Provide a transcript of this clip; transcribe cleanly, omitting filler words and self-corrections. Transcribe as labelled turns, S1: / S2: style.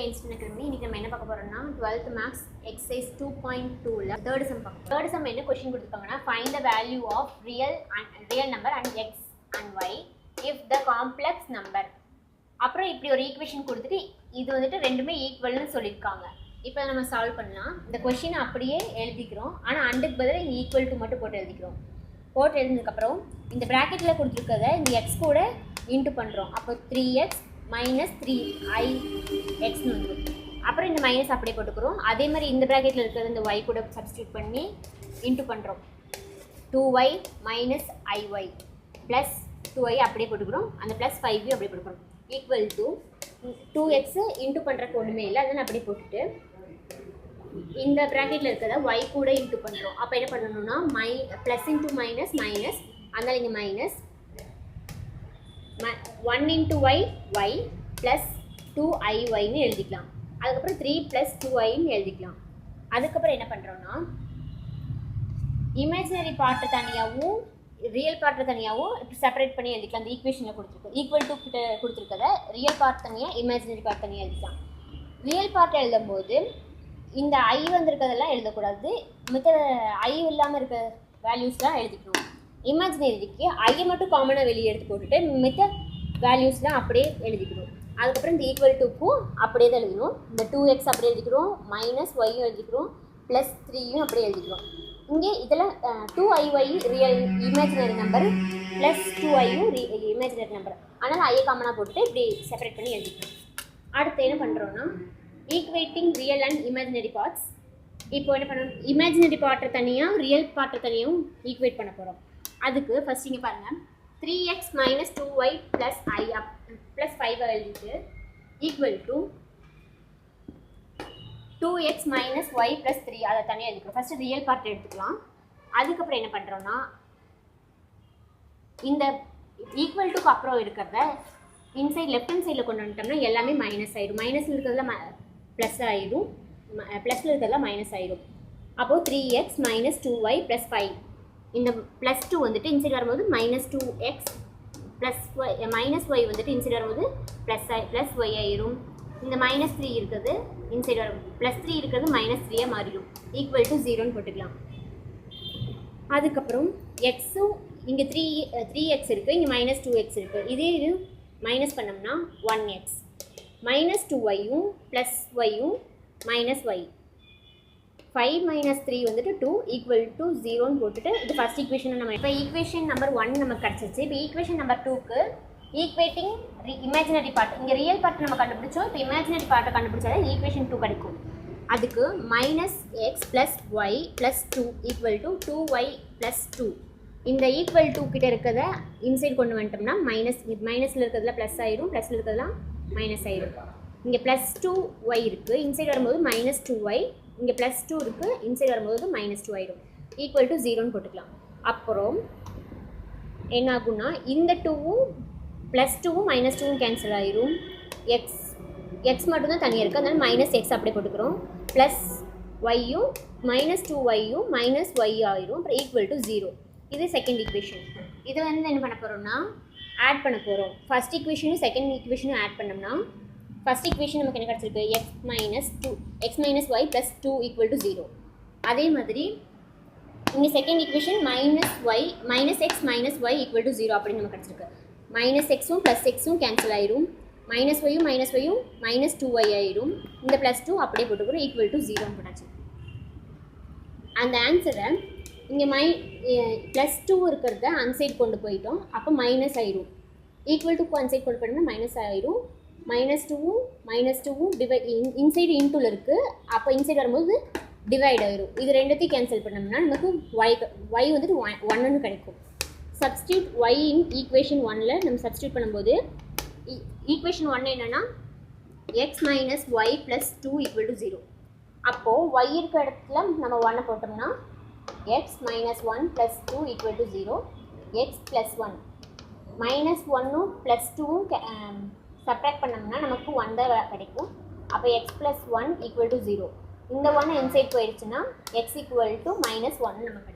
S1: இன்னைக்கு நம்ம என்ன பார்க்க போறோம்னா 12th மேக்ஸ் எக்ஸசைஸ் 2.2ல தேர்ட் சம் பார்க்க போறோம். தேர்ட் சம் என்ன क्वेश्चन கொடுத்திருக்காங்கன்னா find the value of real number and x and y if the complex number. அப்புறம் இப்படி ஒரு ஈக்குவேஷன் கொடுத்துட்டு இது வந்துட்டு ரெண்டுமே ஈக்குவல்னு சொல்லியிருக்காங்க. இப்போ நம்ம சால்வ் பண்ணலாம். இந்த क्वेश्चन அப்படியே எழுதிக்கிறோம். ஆனால் அண்டுக்கு பதிலாக இங்கே ஈக்குவல் டு மட்டும் போட்டு எழுதிக்கிறோம். போட்டு எழுதினதுக்கப்புறம் இந்த ப்ராக்கெட்டில் கொடுத்துருக்கத இந்த எக்ஸ் கூட இன்ட்டு பண்ணுறோம். அப்போ 3x மைனஸ் 3ix வந்துடும். அப்புறம் இந்த மைனஸ் அப்படியே போட்டுக்கிறோம். அதே மாதிரி இந்த ப்ராக்கெட்டில் இருக்கிறது இந்த y கூட சப்ஸ்டியூட் பண்ணி இன்ட்டு பண்ணுறோம். 2y minus iy plus 2y அப்படியே போட்டுக்கிறோம். அந்த ப்ளஸ் 5 அப்படியே போட்டுக்கிறோம். ஈக்குவல் டு 2x இன்ட்டு பண்ணுறக்கு ஒன்றுமே இல்லை, அதனால் அப்படியே போட்டுட்டு இந்த ப்ராக்கெட்டில் இருக்கிறத y கூட இன்ட்டு பண்ணுறோம். அப்போ என்ன பண்ணணும்னா ப்ளஸ் இன்ட்டு மைனஸ் மைனஸ், அதனால் இங்கே minus 1 into y plus 2iy எழுதிக்கலாம். அதுக்கப்புறம் 3 plus 2i எழுதிக்கலாம். அதுக்கப்புறம் என்ன பண்ணுறோம்னா இமேஜினரி பார்ட்டை தனியாகவும் ரியல் பார்ட்டை தனியாகவும் செப்பரேட் பண்ணி எழுதிக்கலாம். அந்த ஈக்குவேஷனில் கொடுத்துருக்கோம். ஈக்குவல் டு கிட்ட கொடுத்துருக்கத ரியல் பார்ட் தனியாக இமேஜினரி பார்ட் தனியாக எழுதிக்கலாம். ரியல் பார்ட் எழுதும்போது இந்த ஐ வந்திருக்கிறதெல்லாம் எழுதக்கூடாது, மித்த ஐ இல்லாமல் இருக்க வேல்யூஸ்லாம் எழுதிக்கணும். இமேஜினரிக்கு ஐயை மட்டும் காமனாக வெளியே எடுத்து போட்டுட்டு மித்த வேல்யூஸ்லாம் அப்படியே எழுதிக்கணும். அதுக்கப்புறம் இந்த ஈக்குவல் டுக்கும் அப்படியே தான் எழுதணும். இந்த 2x அப்படியே எழுதிக்கிறோம், மைனஸ் ஒய்யும் எழுதிக்கிறோம், ப்ளஸ் 3யும் அப்படியே எழுதிக்கிறோம். இங்கே இதில் 2iy real imaginary number plus 2iயும் இமேஜினரி நம்பர், அதனால் ஐயை காமனாக போட்டுட்டு இப்படி செப்பரேட் பண்ணி எழுதிக்கிறோம். அடுத்து என்ன பண்ணுறோன்னா equating real and imaginary parts. இப்போ என்ன பண்ணணும், இமேஜினரி பார்ட்டை தனியாக ரியல் பார்ட்டை தனியாகவும் ஈக்குவேட் பண்ண போகிறோம். அதுக்கு ஃபஸ்ட் இங்கே பாருங்கள், 3x minus 2y plus i plus 5 எழுதிட்டு equal to 2x minus y plus 3 அதை தனியாக எழுதிக்கிறோம். ஃபஸ்ட்டு ரியல் பார்ட் எடுத்துக்கலாம். அதுக்கப்புறம் என்ன பண்ணுறோன்னா இந்த ஈக்குவல் டுக்கு அப்புறம் இருக்கிறத இன்சைட் லெஃப்ட் ஹேண்ட் சைடில் கொண்டு வந்துட்டோம்னா எல்லாமே மைனஸ் ஆயிடும். மைனஸில் இருக்கிறதுல ப்ளஸ் ஆயிடும், ப்ளஸில் இருக்கிறதுல மைனஸ் ஆயிடும். அப்போது 3x மைனஸ் 2y ப்ளஸ் 5, இந்த ப்ளஸ் 2 வந்துட்டு இன்சைட் வரும்போது minus 2x plus minus Y வந்துட்டு இன்சைட் வரும்போது ப்ளஸ் ஒய் ஆயிரும். இந்த மைனஸ் 3 இருக்கிறது இன்சைட் வரும், ப்ளஸ் 3 இருக்கிறது மைனஸ் 3யாக மாறிடும். ஈக்குவல் டு 0ன்னு போட்டுக்கலாம். அதுக்கப்புறம் எக்ஸும் இங்கே 3x இருக்குது, இங்கே மைனஸ் 2x இருக்குது. இதே இது மைனஸ் பண்ணோம்னா 1x மைனஸ் 2yயும் ப்ளஸ் ஒய்யும் மைனஸ் ஒய் 5 மைனஸ் 3 வந்துட்டு 2 ஈக்குவல் டு 0ன்னு போட்டுட்டு இது ஃபஸ்ட் ஈக்குவேஷனை நம்ம இப்போ ஈக்குவேஷன் நம்பர் 1 நமக்கு கிடச்சிச்சு. இப்போ ஈக்குவேஷன் நம்பர் 2க்கு ஈக்குவேட்டிங் இமேஜினரி பார்ட், இங்கே ரியல் பார்ட் நம்ம கண்டுபிடிச்சோம். இப்போ இமேஜினரி பார்ட்டை கண்டுபிடிச்சாலே ஈக்குவேஷன் 2 கிடைக்கும். அதுக்கு minus X plus Y plus 2 equal to 2y plus 2. இந்த ஈக்குவல் 2 கிட்ட இருக்கிறத இன்சைட் கொண்டு வந்துட்டோம்னா மைனஸில் இருக்கிறதுல ப்ளஸ் ஆயிரும், ப்ளஸில் இருக்கிறதுலாம் மைனஸ் ஆயிரும். இங்கே ப்ளஸ் 2y இருக்குது, இன்சைட் வரும்போது மைனஸ் 2y, இங்கே ப்ளஸ் 2 இருக்குது, இன்சைட் வரும்போது மைனஸ் 2 ஆயிடும். ஈக்குவல் டு 0ன்னு போட்டுக்கலாம். அப்புறம் என்ன ஆகும்னா இந்த 2வும் ப்ளஸ் 2வும் மைனஸ் 2வும் கேன்சல் ஆயிரும். எக்ஸ் மட்டும்தான் தனியாக இருக்குது, அதனால் மைனஸ் எக்ஸ் அப்படியே போட்டுக்கிறோம். ப்ளஸ் ஒய்யும் மைனஸ் 2yயும் மைனஸ் ஒய் ஆயிரும். அப்புறம் ஈக்குவல் டு 0. இது செகண்ட் ஈக்குவேஷன். இது வந்து என்ன பண்ண போகிறோம்னா ஆட் பண்ண போகிறோம். ஃபஸ்ட் ஈக்குவேஷனும் செகண்ட் ஈக்குவேஷனும் ஆட் பண்ணோம்னா ஃபஸ்ட் ஈக்குவேஷன் நமக்கு என்ன கிடச்சிருக்கு, X minus Y plus 2 equal to 0. அதே மாதிரி இங்கே second equation minus X minus Y equal to 0 அப்படின்னு நமக்கு கிடச்சிருக்கு. மைனஸ் எக்ஸும் ப்ளஸ் எக்ஸும் கேன்சல் ஆயிரும், மைனஸ் ஒய்யும் மைனஸ் 2y ஆயிரும். இந்த ப்ளஸ் 2 அப்படியே போட்டுக்கிறோம். ஈக்குவல் டு 0ன்னு போட்டாச்சு. அந்த ஆன்சரை இங்கே ப்ளஸ் 2 இருக்கிறத அன்சைட் கொண்டு போயிட்டோம், அப்போ மைனஸ் ஆயிரும். ஈக்குவல் டு அன்சைட் கொண்டு போயிட்டோம்னா மைனஸ் ஆயிரும். மைனஸ் 2வும் இன்சைடு இன்டூவில் இருக்குது, அப்போ இன்சைட் வரும்போது டிவைட் ஆயிரும். இது ரெண்டுத்தையும் கேன்சல் பண்ணோம்னா நமக்கு ஒய் வந்துட்டு 1ன்னு கிடைக்கும். சப்ஸ்டியூட் ஒய் இன் ஈக்குவேஷன் 1ல் நம்ம சப்ஸ்டியூட் பண்ணும்போது ஈக்குவேஷன் 1 என்னென்னா x minus Y plus 2 equal to 0. அப்போது ஒய் இருக்க இடத்துல நம்ம 1 போட்டோம்னா x minus 1 plus 2 equal to 0. X plus 1 minus 1ம் ப்ளஸ் 2வும் சப்ராக்ட் பண்ணோம்னா நமக்கு 1 தான் கிடைக்கும். அப்போ எக்ஸ் ப்ளஸ் 1 ஈக்குவல் டு 0. இந்த 1 இன்சைட் போயிடுச்சுன்னா எக்ஸ் ஈக்குவல் டு மைனஸ் 1 நமக்கு